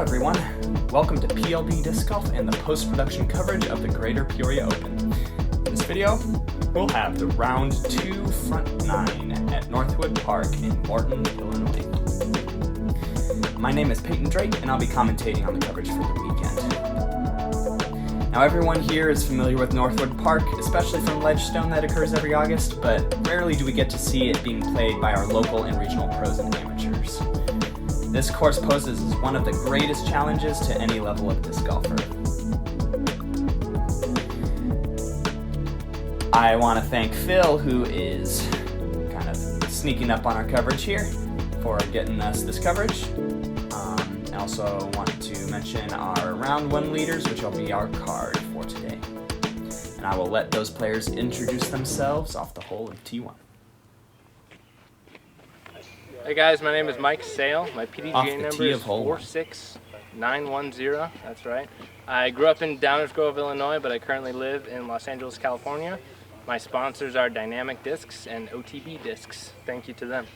Hello everyone, welcome to PLB Disc Golf and the post-production coverage of the Greater Peoria Open. In this video, we'll have the Round 2 Front 9 at Northwood Park in Morton, Illinois. My name is Payton Drake and I'll be commentating on the coverage for the weekend. Now everyone here is familiar with Northwood Park, especially from Ledgestone that occurs every August, but rarely do we get to see it being played by our local and regional pros and amateurs. This course poses one of the greatest challenges to any level of disc golfer. I want to thank Phil, who is kind of sneaking up on our coverage here, for getting us this coverage. I also want to mention our round 1 leaders, which will be our card for today. And I will let those players introduce themselves off the hole of T1. Hey guys, my name is Mike Sale. My PDGA number is 46910. That's right. I grew up in Downers Grove, Illinois, but I currently live in Los Angeles, California. My sponsors are Dynamic Discs and OTB Discs. Thank you to them.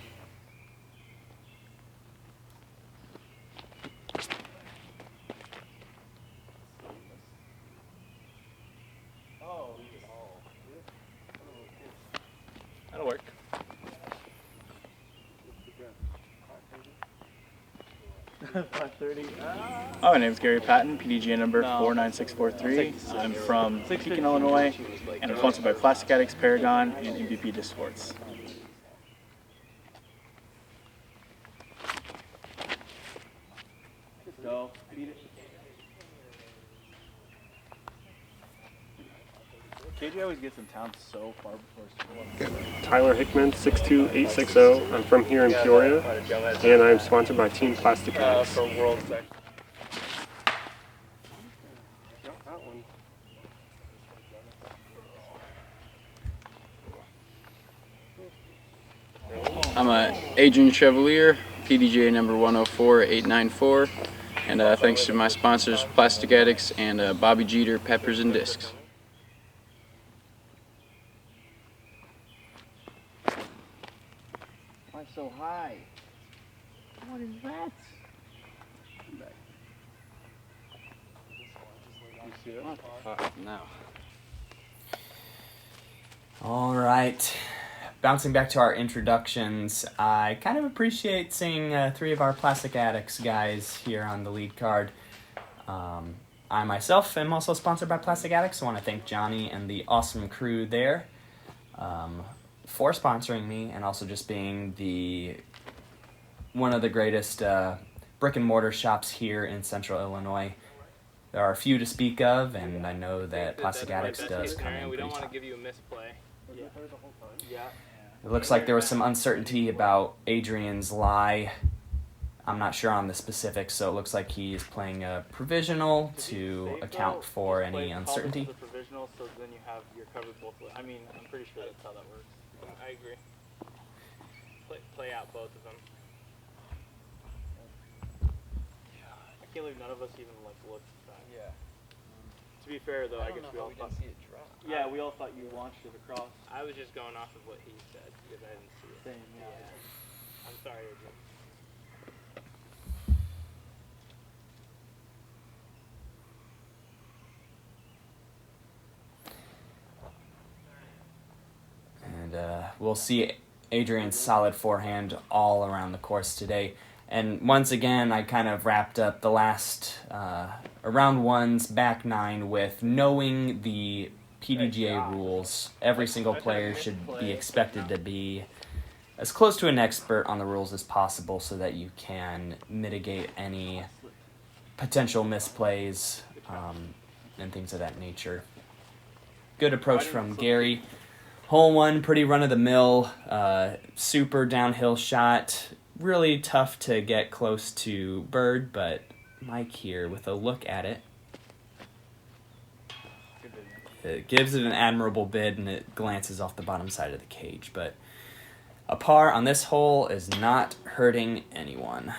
That'll work. My name is Gary Patton, PDGA number 49643. I'm from Hickman, Illinois, and I'm sponsored by Plastic Addicts, Paragon, and MVP Disc Sports. Go. Beat it. KJ always gets in town so far before school. Tyler Hickman, 62860. I'm from here in Peoria, and I'm sponsored by Team Plastic Addicts. For World I'm Adrian Chevalier, PDGA number 104894, and thanks to my sponsors, Plastic Addicts and Bobby Jeter Peppers and Discs. Why so high? What is that? No. All right, bouncing back to our introductions, I kind of appreciate seeing 3 of our Plastic Addicts guys here on the lead card. I myself am also sponsored by Plastic Addicts. I want to thank Johnny and the awesome crew there for sponsoring me, and also just being one of the greatest brick and mortar shops here in Central Illinois. There are a few to speak of, and I know that Plastic Addicts does come in We pretty don't want to top. give you a misplay. Yeah. It looks like there was some uncertainty about Adrian's lie. I'm not sure on the specifics, so it looks like he is playing a provisional to account for any uncertainty. Provisional, so then you have your covered both ways. I mean, I'm pretty sure that's how that works. I agree. Play out both of them. I can't believe none of us even looked back. Yeah. To be fair though, I guess we all thought. Yeah, we all thought you launched it across. I was just going off of what he said because I didn't see it. Same, yeah. I'm sorry, Adrian. And we'll see Adrian's solid forehand all around the course today. And once again, I kind of wrapped up the last round 1's back 9 with knowing the PDGA rules. Every single player should be expected to be as close to an expert on the rules as possible so that you can mitigate any potential misplays and things of that nature. Good approach from Gary. Hole 1, pretty run-of-the-mill, super downhill shot. Really tough to get close to bird, but Mike here with a look at it. It gives it an admirable bid, and it glances off the bottom side of the cage. But a par on this hole is not hurting anyone.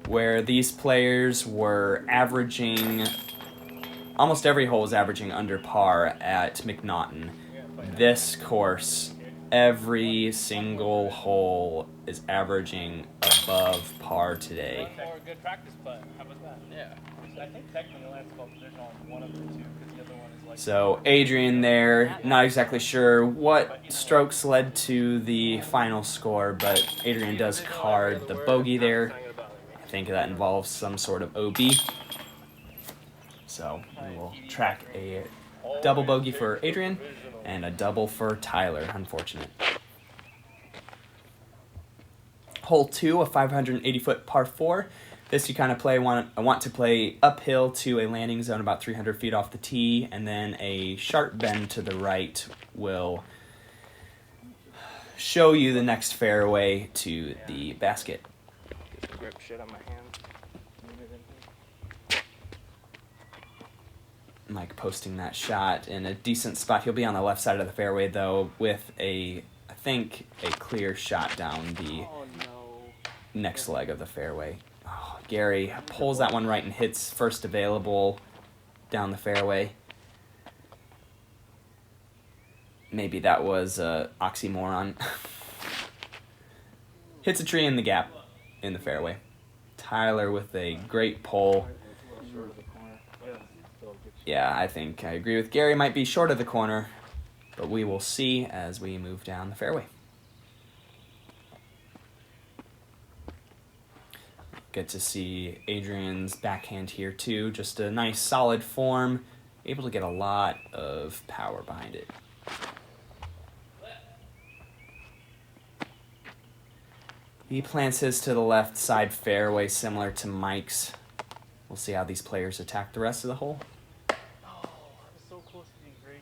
Where these players were averaging, almost every hole was averaging under par at McNaughton. this course, every single hole is averaging above par today. Or a good practice putt. How about that? Yeah. I think technically Lance called position on one of the two because the other one is like. So Adrian there, not exactly sure what strokes led to the final score, but Adrian does card the bogey there. I think that involves some sort of OB. So we will track a double bogey for Adrian and a double for Tyler, unfortunate. Hole 2, a 580-foot par 4. This you kind of want to play uphill to a landing zone about 300 feet off the tee, and then a sharp bend to the right will show you the next fairway to the basket. Get the grip shit on my hand. Mike posting that shot in a decent spot. He'll be on the left side of the fairway, though, with I think, a clear shot down the next leg of the fairway. Oh, Gary pulls that one right and hits first available down the fairway. Maybe that was an oxymoron. Hits a tree in the gap in the fairway. Tyler with a great pull. Yeah, I think I agree with Gary. Might be short of the corner, but we will see as we move down the fairway. Get to see Adrian's backhand here too. Just a nice solid form. Able to get a lot of power behind it. He plants his to the left side fairway, similar to Mike's. We'll see how these players attack the rest of the hole. So close to being great.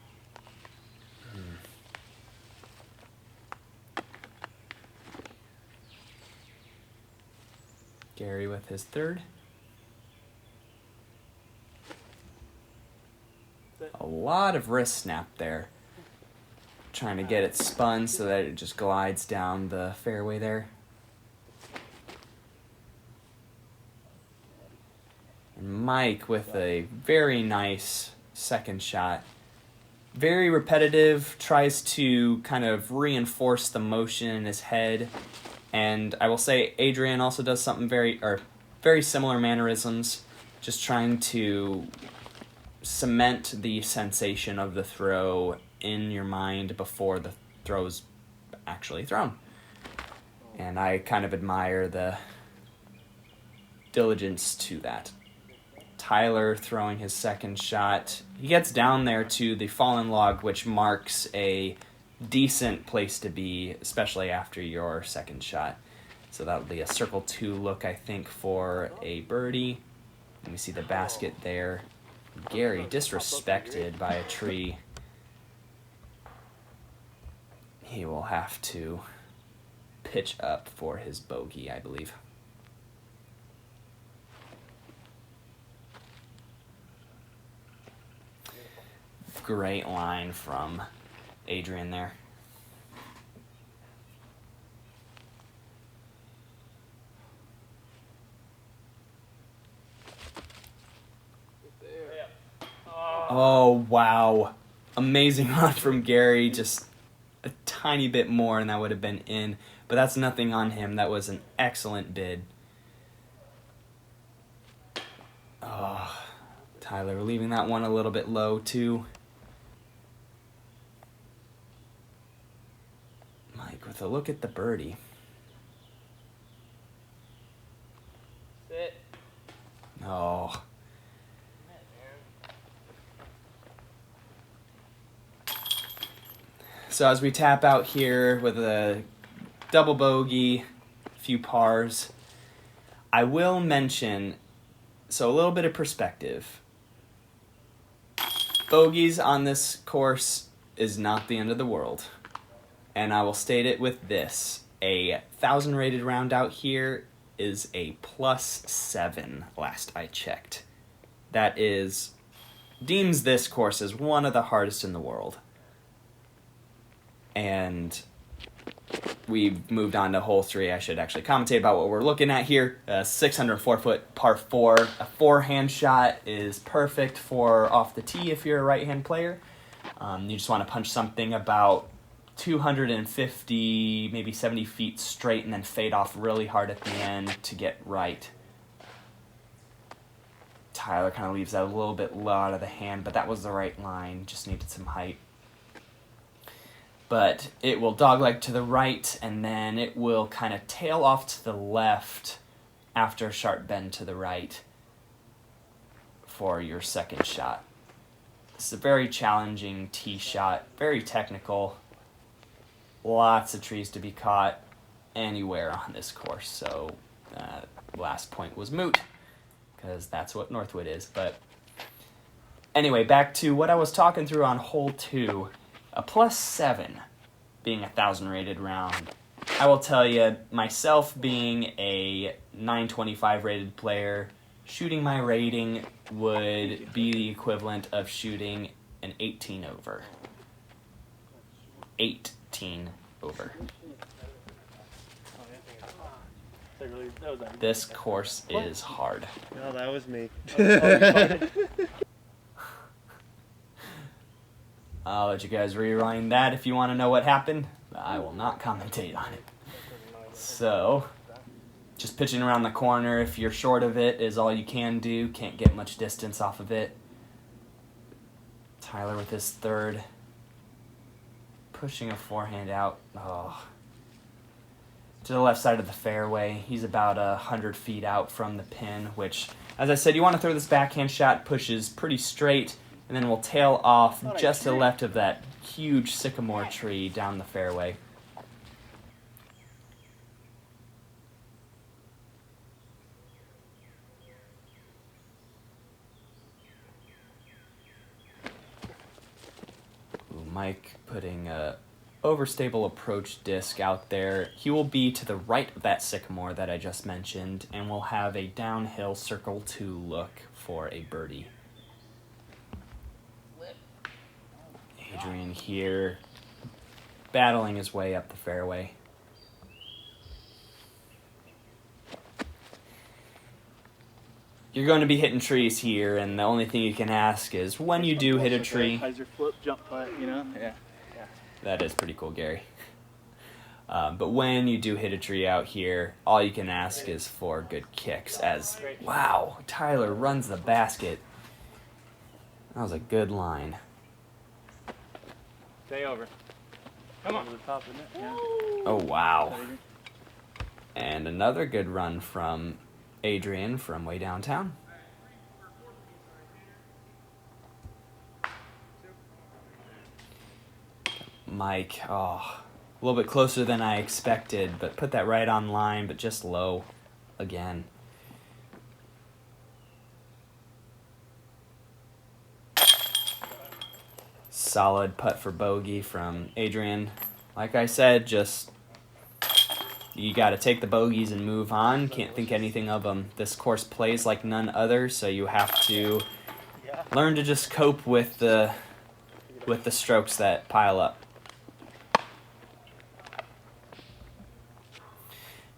Gary with his third. A lot of wrist snap there. Trying to get it spun so that it just glides down the fairway there. And Mike with a very nice second shot. Very repetitive, tries to kind of reinforce the motion in his head. And I will say Adrian also does something very similar mannerisms, just trying to cement the sensation of the throw in your mind before the throw's actually thrown. And I kind of admire the diligence to that. Tyler throwing his second shot. He gets down there to the fallen log, which marks a decent place to be, especially after your second shot. So that'll be a circle 2 look, I think, for a birdie. And we see the basket there. Gary disrespected by a tree. He will have to pitch up for his bogey, I believe. Great line from Adrian there. Oh, wow. Amazing run from Gary. Just a tiny bit more and that would have been in. But that's nothing on him. That was an excellent bid. Oh, Tyler leaving that one a little bit low too. Mike with a look at the birdie. Sit. Oh. So as we tap out here with a double bogey, a few pars, I will mention, so a little bit of perspective. Bogeys on this course is not the end of the world. And I will state it with this. A 1,000 rated round out here is a +7 last I checked. That deems this course as one of the hardest in the world. And we've moved on to hole 3. I should actually commentate about what we're looking at here. A 604-foot par 4. A forehand shot is perfect for off the tee if you're a right-hand player. You just want to punch something about 250, maybe 70 feet straight and then fade off really hard at the end to get right. Tyler kind of leaves that a little bit low out of the hand, but that was the right line. Just needed some height. But it will dogleg to the right, and then it will kind of tail off to the left after a sharp bend to the right for your second shot. This is a very challenging tee shot, very technical. Lots of trees to be caught anywhere on this course, so last point was moot, because that's what Northwood is. But anyway, back to what I was talking through on hole 2. A +7 being a 1,000 rated round. I will tell you, myself being a 925 rated player, shooting my rating would be the equivalent of shooting an 18 over. 18 over. This course is hard. No, that was me. I'll let you guys rewind that if you want to know what happened. I will not commentate on it. So, just pitching around the corner if you're short of it is all you can do. Can't get much distance off of it. Tyler with his third. Pushing a forehand out. Oh. To the left side of the fairway. He's about 100 feet out from the pin, which, as I said, you want to throw this backhand shot, pushes pretty straight, and then we'll tail off just to the left of that huge sycamore tree down the fairway. Mike putting a overstable approach disc out there. He will be to the right of that sycamore that I just mentioned, and we'll have a downhill circle 2 look for a birdie. Adrian here, battling his way up the fairway. You're going to be hitting trees here, and the only thing you can ask is when you do hit a tree. Hyzer flip, jump putt, you know? Yeah. That is pretty cool, Gary. But when you do hit a tree out here, all you can ask is for good kicks. As, wow, Tyler runs the basket. That was a good line. Stay over. Come on. Oh, wow. And another good run from Adrian from way downtown. Mike, a little bit closer than I expected, but put that right on line, but just low again. Solid putt for bogey from Adrian. Like I said, just you got to take the bogeys and move on. Can't think anything of them. This course plays like none other, so you have to learn to just cope with the strokes that pile up.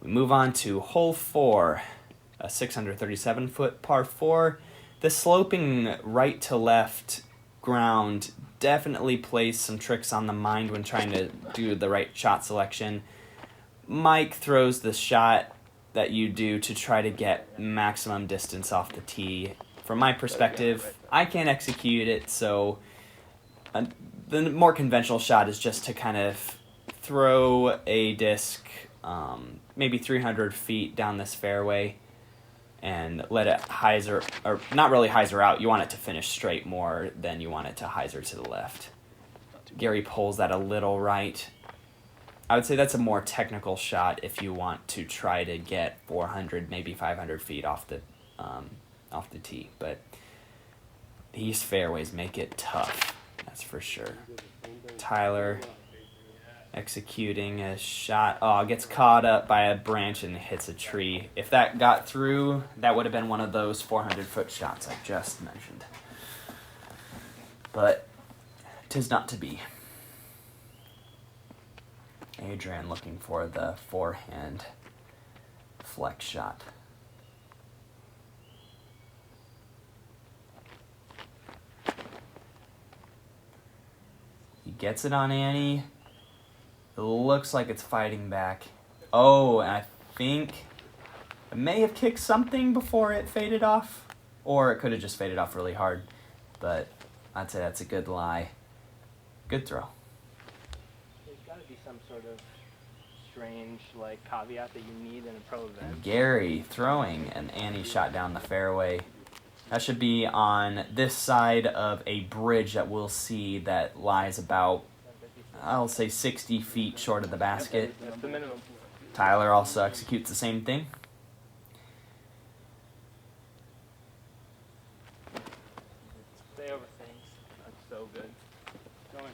We move on to hole 4, a 637-foot par 4. The sloping right to left ground definitely plays some tricks on the mind when trying to do the right shot selection. Mike throws the shot that you do to try to get maximum distance off the tee. From my perspective, I can't execute it, so the more conventional shot is just to kind of throw a disc maybe 300 feet down this fairway and let it hyzer, or not really hyzer out. You want it to finish straight more than you want it to hyzer to the left. Gary pulls that a little right. I would say that's a more technical shot if you want to try to get 400, maybe 500 feet off the tee. But these fairways make it tough, that's for sure. Tyler executing a shot. Oh, gets caught up by a branch and hits a tree. If that got through, that would have been one of those 400-foot shots I just mentioned. But 'tis not to be. Adrian looking for the forehand flex shot. Gets it on Annie. It looks like it's fighting back. Oh, and I think it may have kicked something before it faded off. Or it could have just faded off really hard. But I'd say that's a good lie. Good throw. There's got to be some sort of strange like caveat that you need in a pro event. Gary throwing an Annie shot down the fairway. That should be on this side of a bridge that we'll see that lies about, I'll say 60 feet short of the basket. That's the minimum. Tyler also executes the same thing. Stay over things. That's so good. Going.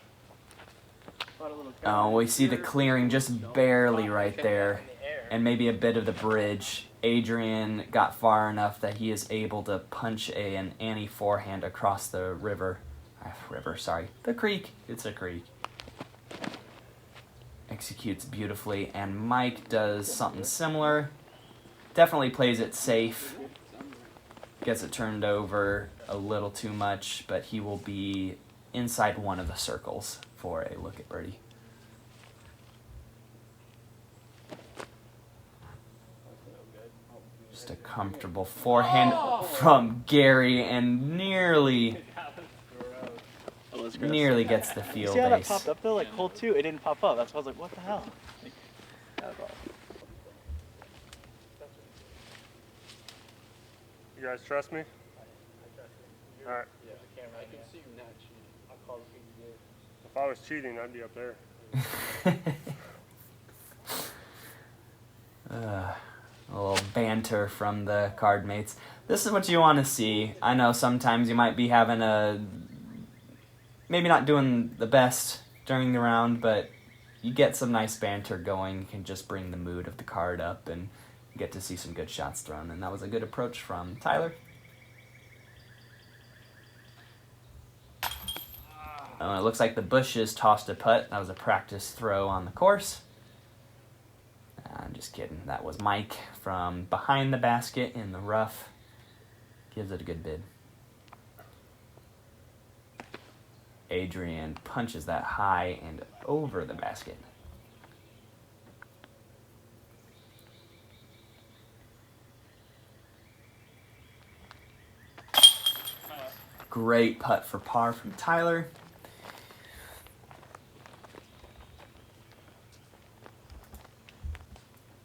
Oh, we see the clearing just barely right there. And maybe a bit of the bridge. Adrian got far enough that he is able to punch an Annie forehand across the river. The creek. It's a creek. Executes beautifully, and Mike does something similar. Definitely plays it safe. Gets it turned over a little too much, but he will be inside one of the circles for a look at birdie. Just a comfortable forehand from Gary, and nearly gets the field See how that ace. popped up though? Like hole 2, it didn't pop up. That's why I was like, what the hell? You guys trust me? All right. I can see you not cheating. I'll call the PDJ. If I was cheating, I'd be up there. A little banter from the card mates. This is what you want to see. I know sometimes you might be maybe not doing the best during the round, but you get some nice banter going. You can just bring the mood of the card up and get to see some good shots thrown. And that was a good approach from Tyler. It looks like the Bushes tossed a putt. That was a practice throw on the course. I'm just kidding. That was Mike from behind the basket in the rough. Gives it a good bid. Adrian punches that high and over the basket. Great putt for par from Tyler.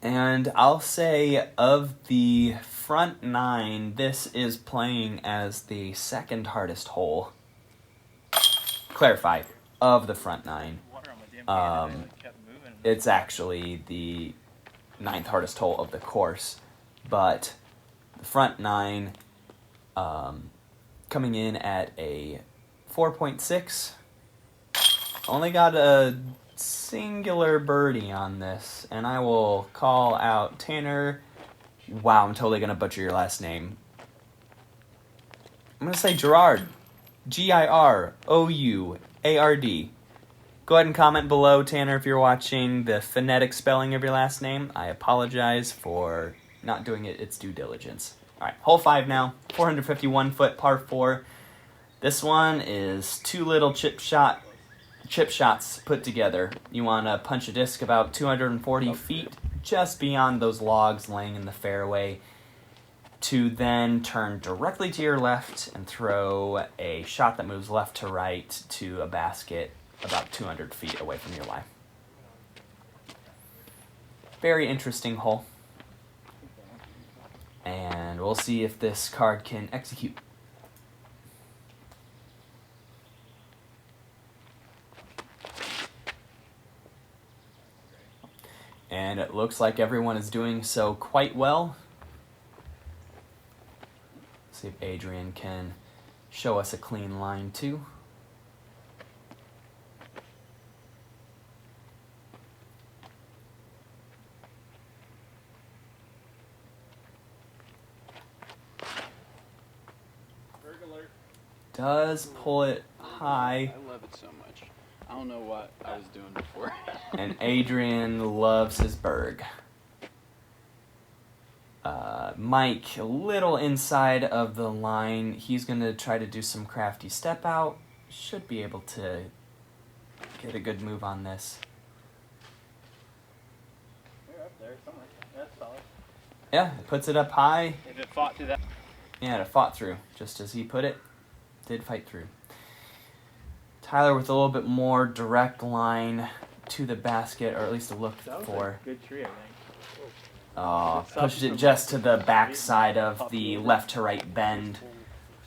And I'll say of the front 9, this is playing as the second hardest hole. Clarify, of the front 9. It's actually the 9th hardest hole of the course. But the front 9 coming in at a 4.6. Only got a singular birdie on this, and I will call out Tanner. Wow, I'm totally gonna butcher your last name. I'm gonna say Girard. Giroud. Go ahead and comment below, Tanner, if you're watching the phonetic spelling of your last name. I apologize for not doing its due diligence. All right, hole 5 now. 451 foot par 4. This one is 2 little chip shots put together. You want to punch a disc about 240 feet just beyond those logs laying in the fairway to then turn directly to your left and throw a shot that moves left to right to a basket about 200 feet away from your line. Very interesting hole. And we'll see if this card can execute. And it looks like everyone is doing so quite well. See if Adrian can show us a clean line too. Does pull it high. I love it so much. I don't know what I was doing before. And Adrian loves his berg. Mike, a little inside of the line. He's going to try to do some crafty step out. Should be able to get a good move on this. You're up there somewhere. That's solid. Yeah, it puts it up high. If it fought through that. Yeah, it fought through, just as he put it. Did fight through. Tyler with a little bit more direct line to the basket, or at least a look for. A good tree, I think. Pushed it just to the back side of the left to right bend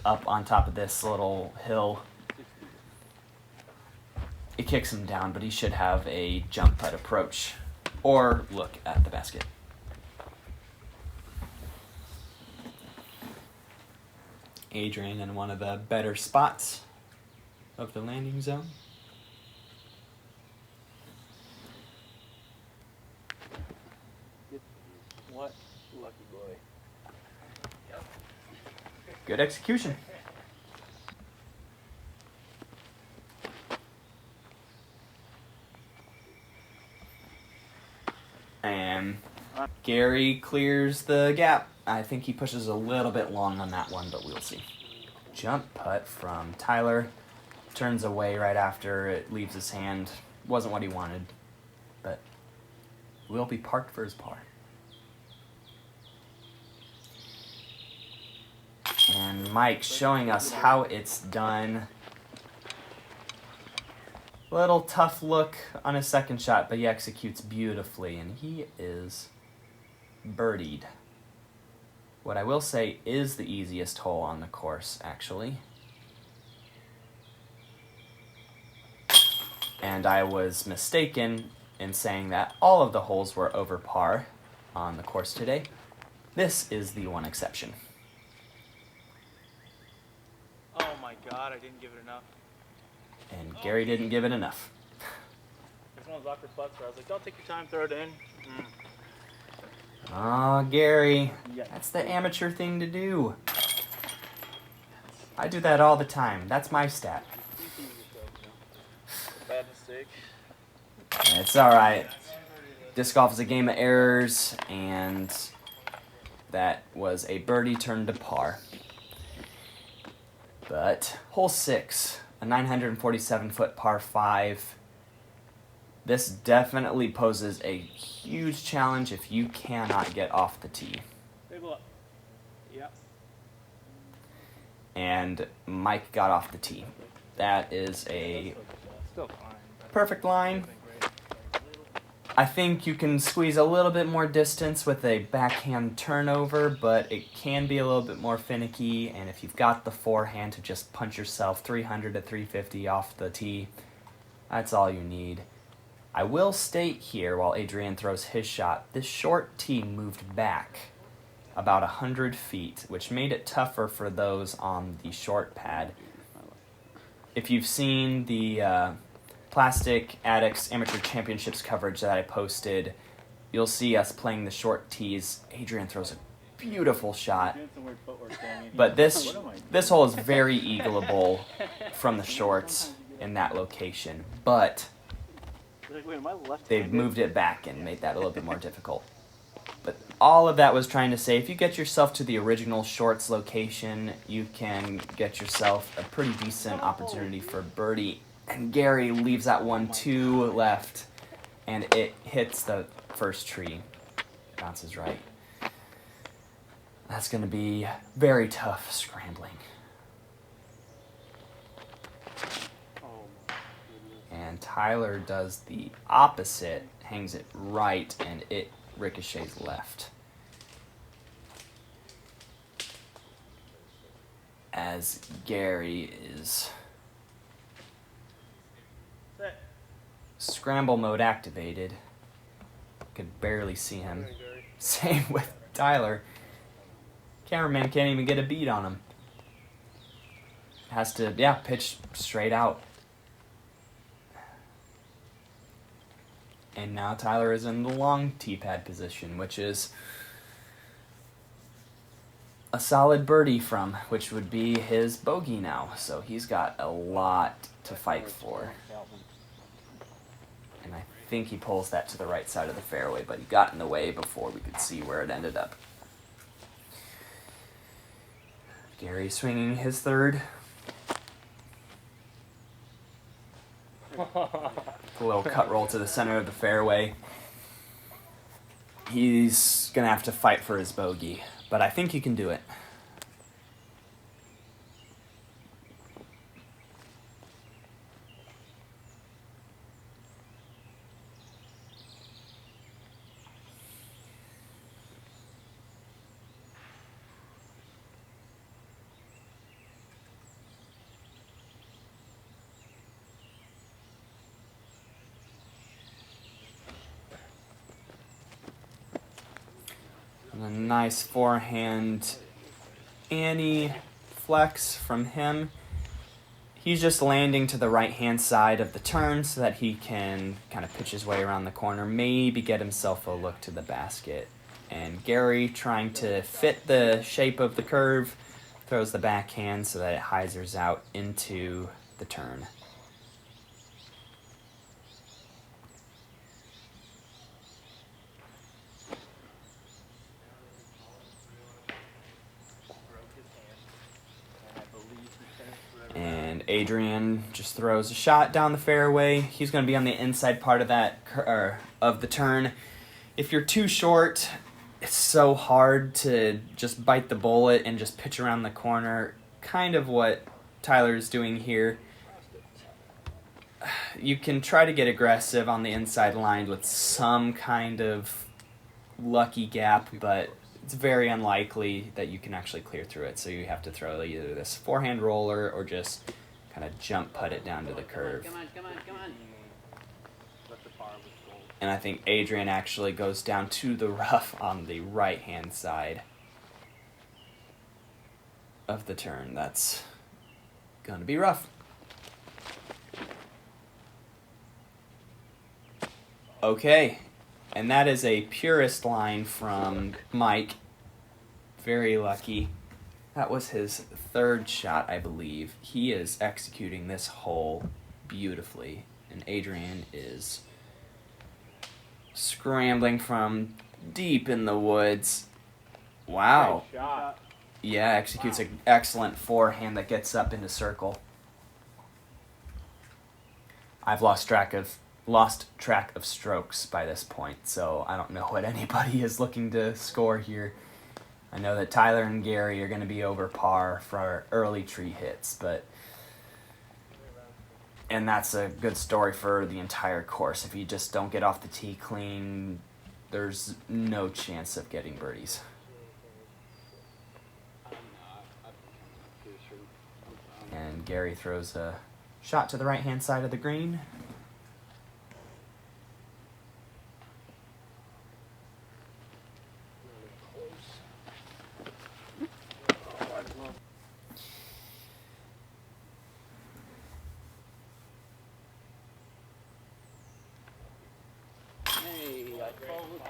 up on top of this little hill. It kicks him down, but he should have a jump putt approach or look at the basket. Adrian in one of the better spots of the landing zone. What? Lucky boy. Good execution. And Gary clears the gap. I think he pushes a little bit long on that one, but we'll see. Jump putt from Tyler. Turns away right after it leaves his hand. Wasn't what he wanted, but will be parked for his par. And Mike showing us how it's done. Little tough look on his second shot, but he executes beautifully, and he is birdied. What I will say is the easiest hole on the course, actually. And I was mistaken in saying that all of the holes were over par on the course today. This is the one exception. Oh my god, I didn't give it enough. And Gary didn't give it enough. It's one of those awkward putts where I was like, don't take your time, throw it in. Aw, Gary, that's the amateur thing to do. I do that all the time. That's my stat. Bad mistake. It's alright. Disc golf is a game of errors, and that was a birdie turned to par. But hole 6, a 947-foot par 5. This definitely poses a huge challenge if you cannot get off the tee. Table up. Yeah. And Mike got off the tee. That is a Still fine. perfect line. I think you can squeeze a little bit more distance with a backhand turnover, but it can be a little bit more finicky, and if you've got the forehand to just punch yourself 300 to 350 off the tee, that's all you need. I will state here, while Adrian throws his shot, this short tee moved back about 100 feet, which made it tougher for those on the short pad. If you've seen the Plastic Addicts Amateur Championships coverage that I posted, you'll see us playing the short tees. Adrian throws a beautiful shot, but this hole is very eagleable from the shorts in that location, but they've moved it back and made that a little bit more difficult. But all of that was trying to say, if you get yourself to the original shorts location, you can get yourself a pretty decent opportunity for birdie. And Gary leaves that one 2 left, and it hits the first tree. Bounces right. That's going to be very tough scrambling. And Tyler does the opposite, hangs it right, and it ricochets left. As Gary is scramble mode activated. Could barely see him. Same with Tyler. Cameraman can't even get a beat on him. Has to, pitch straight out. And now Tyler is in the long tee pad position, which is a solid birdie from, which would be his bogey now. So he's got a lot to fight for. And I think he pulls that to the right side of the fairway, but he got in the way before we could see where it ended up. Gary swinging his third. A little cut roll to the center of the fairway. He's going to have to fight for his bogey, but I think he can do it. A nice forehand Annie flex from him. He's just landing to the right-hand side of the turn so that he can kind of pitch his way around the corner, maybe get himself a look to the basket. And Gary, trying to fit the shape of the curve, throws the backhand so that it hyzers out into the turn. And Adrian just throws a shot down the fairway. He's going to be on the inside part of of the turn. If you're too short, it's so hard to just bite the bullet and just pitch around the corner. Kind of what Tyler's doing here. You can try to get aggressive on the inside line with some kind of lucky gap, but it's very unlikely that you can actually clear through it. So you have to throw either this forehand roller or just kind of jump putt it down to the curve. Come on. And I think Adrian actually goes down to the rough on the right-hand side of the turn. That's going to be rough. Okay. And that is a purist line from Mike. Very lucky. That was his third shot, I believe. He is executing this hole beautifully. And Adrian is scrambling from deep in the woods. Wow. Yeah, executes an excellent forehand that gets up into circle. I've lost track of strokes by this point, so I don't know what anybody is looking to score here. I know that Tyler and Gary are going to be over par for early tree hits, and that's a good story for the entire course. If you just don't get off the tee clean, there's no chance of getting birdies. And Gary throws a shot to the right-hand side of the green.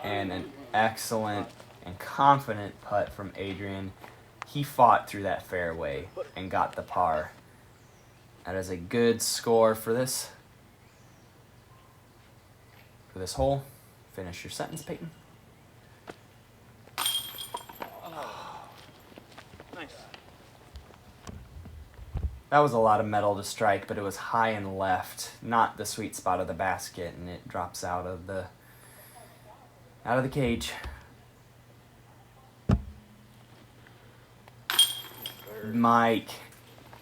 And an excellent and confident putt from Adrian. He fought through that fairway and got the par. That is a good score for this hole. Finish your sentence, Payton. Nice. That was a lot of metal to strike, but it was high and left, not the sweet spot of the basket, and it drops out of the cage. Mike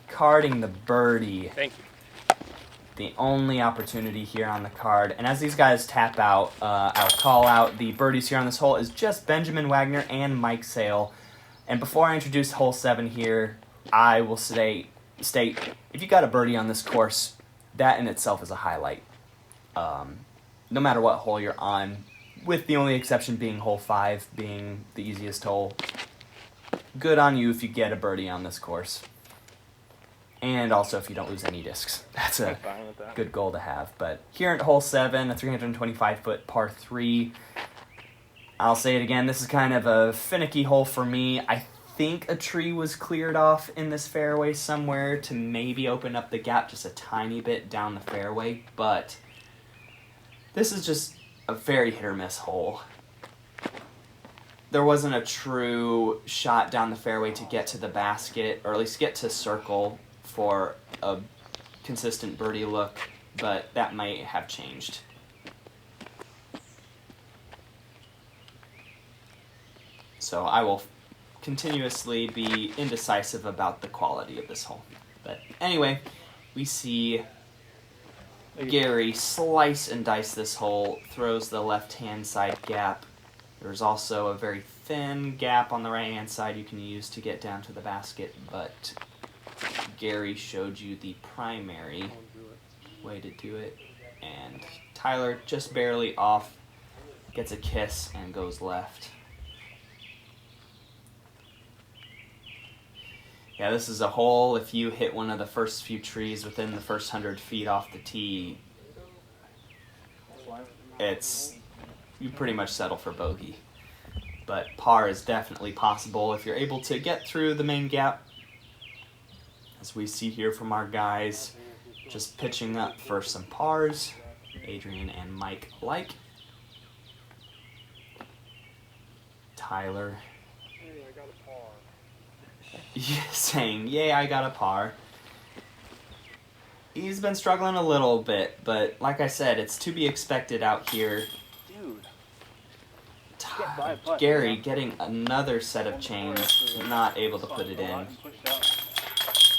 carding the birdie. Thank you. The only opportunity here on the card. And as these guys tap out, I'll call out the birdies here on this hole is just Benjamin Wagner and Mike Sale. And before I introduce hole 7 here, I will state if you got a birdie on this course, that in itself is a highlight. No matter what hole you're on, with the only exception being hole 5 being the easiest hole. Good on you if you get a birdie on this course. And also if you don't lose any discs. That's a good goal to have. But here at hole 7, a 325-foot par 3. I'll say it again, this is kind of a finicky hole for me. I think a tree was cleared off in this fairway somewhere to maybe open up the gap just a tiny bit down the fairway. But this is just a very hit-or-miss hole. There wasn't a true shot down the fairway to get to the basket, or at least get to circle for a consistent birdie look. but that might have changed. So I will continuously be indecisive about the quality of this hole. But anyway, we see Gary slice and dice this hole, throws the left-hand side gap. There's also a very thin gap on the right-hand side you can use to get down to the basket, but Gary showed you the primary way to do it, and Tyler just barely off, gets a kiss and goes left. Yeah, this is a hole. If you hit one of the first few trees within the first 100 feet off the tee, you pretty much settle for bogey. But par is definitely possible if you're able to get through the main gap. As we see here from our guys, just pitching up for some pars, Adrian and Mike alike. Tyler saying, "Yay, I got a par." He's been struggling a little bit, but like I said, it's to be expected out here. Dude. Gary getting another set of chains, not able to put it in.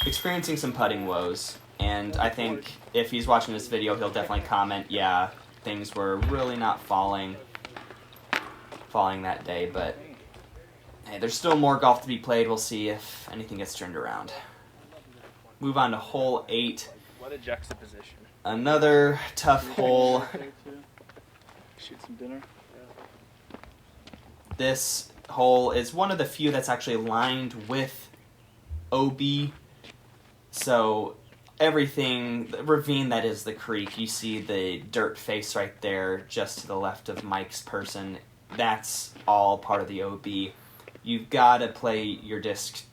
Experiencing some putting woes, and I think if he's watching this video, he'll definitely comment, yeah, things were really not falling that day, but hey, there's still more golf to be played. We'll see if anything gets turned around. Move on to hole 8. What a juxtaposition. Another tough hole. Shoot some dinner. This hole is one of the few that's actually lined with OB. So everything, the ravine that is the creek, you see the dirt face right there just to the left of Mike's person. That's all part of the OB. You've got to play your disc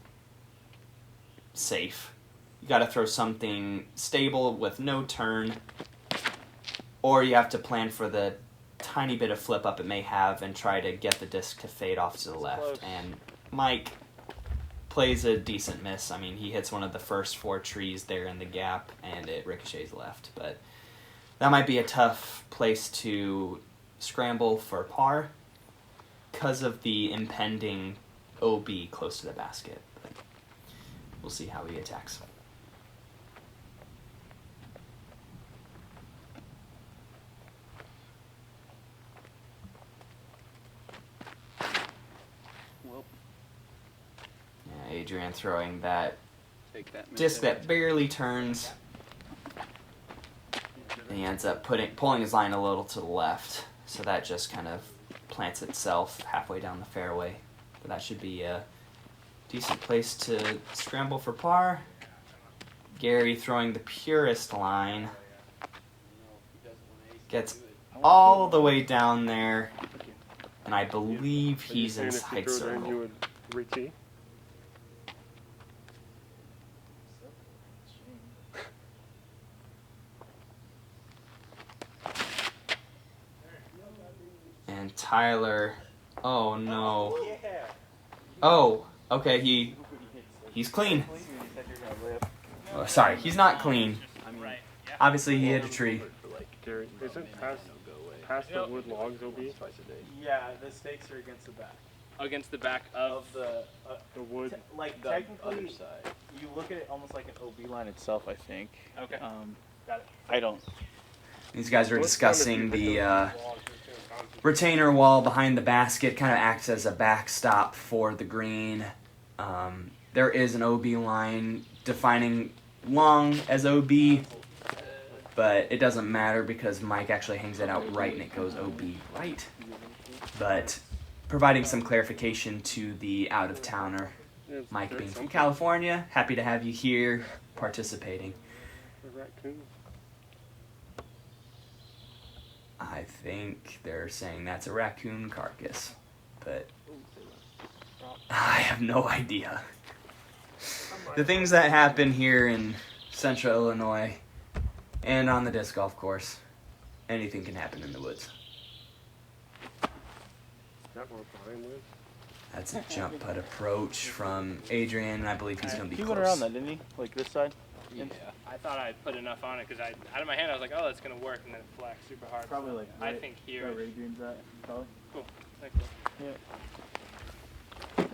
safe. You got to throw something stable with no turn, or you have to plan for the tiny bit of flip up it may have and try to get the disc to fade off to the left. And Mike plays a decent miss. I mean, he hits one of the first 4 trees there in the gap and it ricochets left, but that might be a tough place to scramble for par because of the impending OB close to the basket. But we'll see how he attacks. Yeah, Adrian throwing that disc that barely turns. And he ends up pulling his line a little to the left, so that just kind of plants itself halfway down the fairway. But that should be a decent place to scramble for par. Gary throwing the purest line. Gets all the way down there, and I believe he's inside circle. You would re-tee? And Tyler, oh no. Oh, okay, he's clean. Oh, sorry, he's not clean. Obviously he hit a tree. Gary, is it past the wood logs OB? Yeah, the stakes are against the back. Against the back of the wood. Like the technically, other side. you look at it almost like an OB line itself. I think. Okay. Got it. I don't. These guys are discussing the retainer wall behind the basket. Kind of acts as a backstop for the green. There is an OB line defining long as OB, but it doesn't matter because Mike actually hangs it out right and it goes OB right. But providing some clarification to the out-of-towner, Mike being from California, happy to have you here participating. A raccoon. I think they're saying that's a raccoon carcass, but I have no idea. The things that happen here in central Illinois and on the disc golf course, anything can happen in the woods. That's a jump putt approach from Adrian, and I believe he's going to be He close. went around that, didn't he? Like this side? Yeah. I thought I'd put enough on it because out of my hand I was like, oh, that's gonna work, and then it flaxed super hard. Probably so like I think here. Where Adrian's at, probably. Cool. Thank you. Yeah.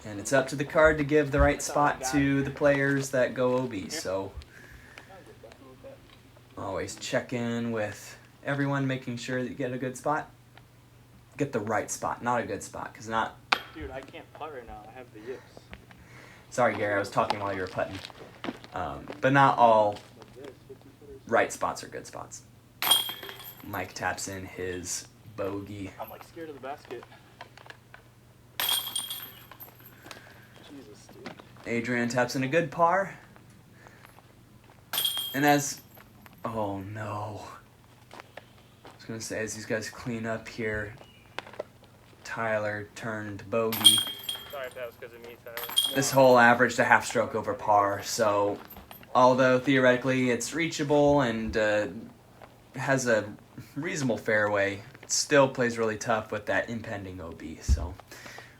And it's up to the card to give the right spot to the players that go OB. So always check in with everyone, making sure that you get a good spot. Get the right spot, not a good spot, because not. Dude, I can't putt right now. I have the yips. Sorry, Gary, I was talking while you were putting. But not all right spots are good spots. Mike taps in his bogey. I'm like scared of the basket. Jesus, dude. Adrian taps in a good par. And oh no. I was going to say, as these guys clean up here, Tyler turned bogey. Sorry if that was because of me, Tyler. This hole averaged a half stroke over par, so although theoretically it's reachable and has a reasonable fairway, it still plays really tough with that impending OB. So,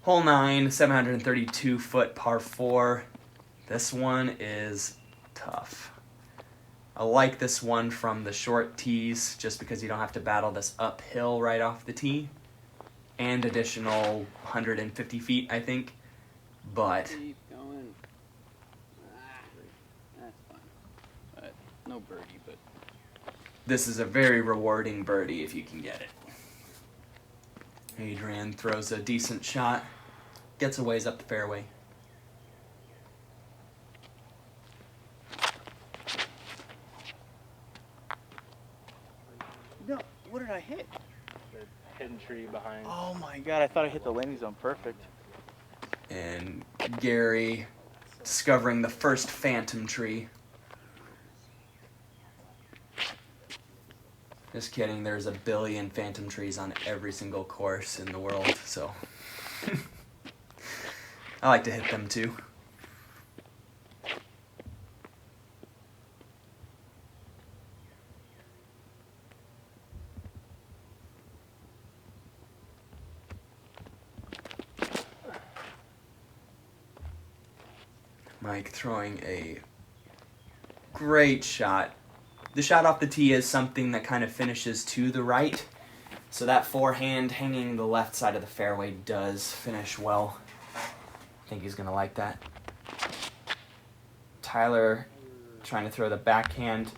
hole 9, 732-foot par 4. This one is tough. I like this one from the short tees just because you don't have to battle this uphill right off the tee. And additional 150 feet, I think. But Keep going. That's fine. But no birdie, but this is a very rewarding birdie if you can get it. Adrian throws a decent shot, gets a ways up the fairway. No, what did I hit? The hidden tree behind. Oh my god, I thought I hit the landing zone perfect. And Gary discovering the first phantom tree. Just kidding, there's a billion phantom trees on every single course in the world, so I like to hit them too. Mike throwing a great shot. The shot off the tee is something that kind of finishes to the right. So that forehand hanging the left side of the fairway does finish well. I think he's going to like that. Tyler trying to throw the backhand.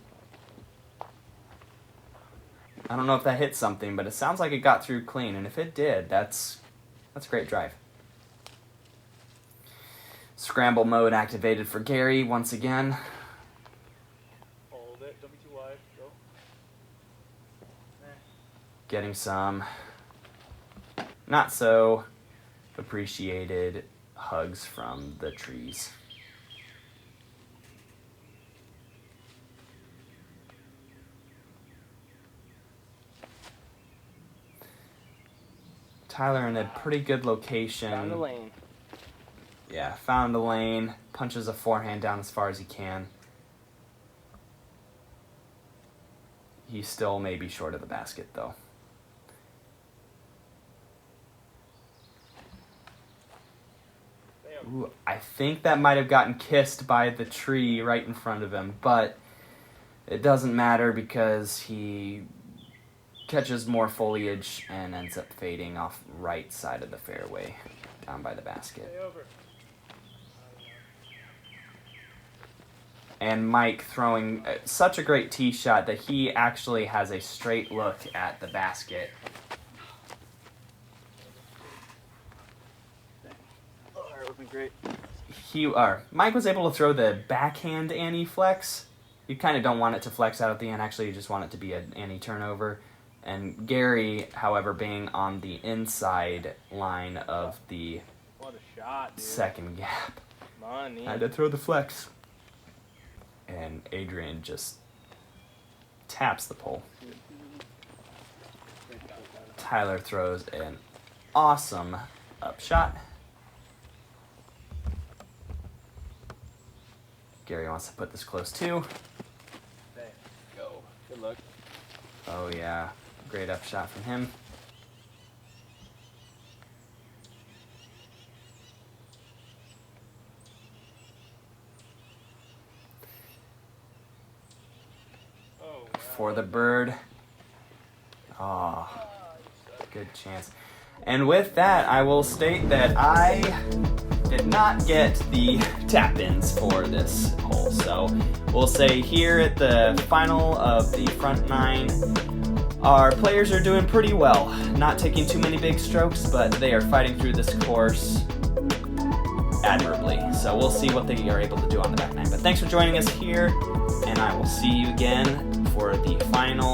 I don't know if that hit something, but it sounds like it got through clean. And if it did, that's a great drive. Scramble mode activated for Gary once again. Hold it, don't be too wide. Go. Getting some not so appreciated hugs from the trees. Tyler in a pretty good location. Down the lane. Yeah, found a lane, punches a forehand down as far as he can. He still may be short of the basket, though. Ooh, I think that might have gotten kissed by the tree right in front of him, but it doesn't matter because he catches more foliage and ends up fading off right side of the fairway down by the basket. Stay over. And Mike throwing such a great tee shot that he actually has a straight look at the basket. Oh, that would be great. Mike was able to throw the backhand anti-flex. You kind of don't want it to flex out at the end. Actually, you just want it to be an anti-turnover. And Gary, however, being on the inside line of the What a shot, dude. second gap, Money. had to throw the flex. And Adrian just taps the pole. Tyler throws an awesome up shot. Gary wants to put this close too. Hey, go. Good luck. Oh yeah, great up shot from him. for the bird. Oh, good chance. And with that, I will state that I did not get the tap-ins for this hole. So we'll say here at the final of the front 9, our players are doing pretty well. Not taking too many big strokes, but they are fighting through this course admirably. So we'll see what they are able to do on the back 9. But thanks for joining us here, and I will see you again for the final